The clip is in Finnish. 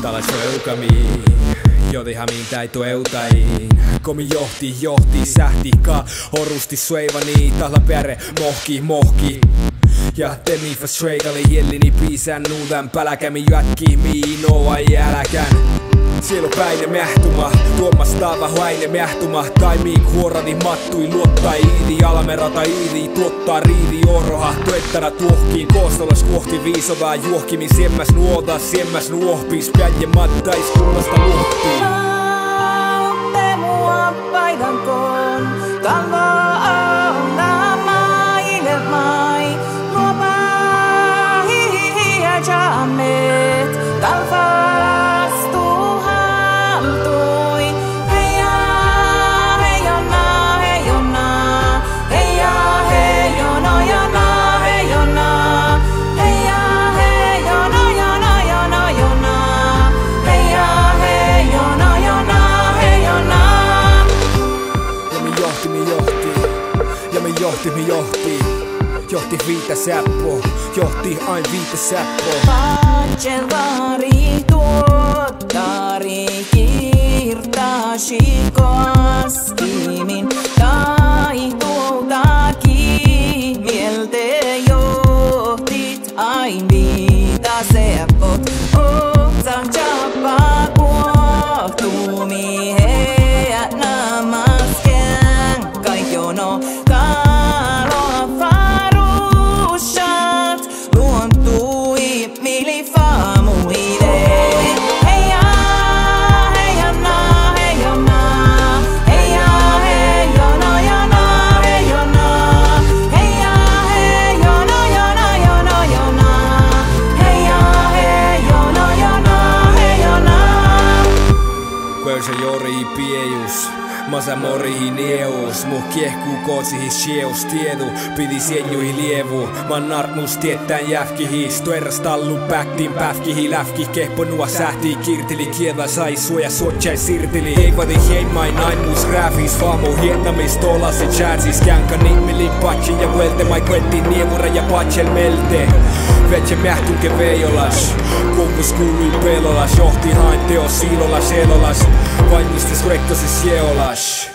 Talas öukamiin, jotihan mintai tueutain. Komi johti sähtikaa, horusti suevani, tahla pärre mohki. Ja temi fa streikali jellini piisän nuudan päläkämi jätki miinoa jälkään. Siellä on päine mähtuma, tuomastava huaine mähtuma. Taimii kuorani mattui luottaa iidi, almerata iidi, tuottaa riidi oroha. Tuettara tuohkiin, koostolas kohti viisovaa juohkimi. Siemmäs nuohpis, päijä mattais kunnasta luhtiin. Autte mua paidankoon, kalvaa auna maille mai. Luopaa hihiä jaamet, talvastu haltui. Heija, heijona, heijona, heija, heijona, jona, heijona. Heija, heijona, jona, jona, jona. Heija, heijona, jona, heijona. Ja me johti. Johti viitä säppoo, johti ain viitä säppoo. Patselvari tuottari kirtasi koskimin. Taituutaki mielte johtit ain viitä säppot. Otsan chappa kuohtumi heä namaskään kaikjono. Se jori piejus, masa morihi nieus. Muh kiehkuu kootsihi sieus tiedu, pidi sienjuhi lievu. Man narmus tiettään jäfkihis, tueras tallu päktin päfkihi läfki. Kehponua sähtii kirtili, kievä sai suoja suotjai sirtili. Eivadi heimain aimus räfis, faamu hiennamis tolasi chansis. Känka nimmili patsin ja vuelte mai kuettiin nievura ja patsel melte. Vetse mähtunke veijolas, kumpus kuului pelolas. Johti hain teos siilolas elolas, vain mistes rektosis jeolas.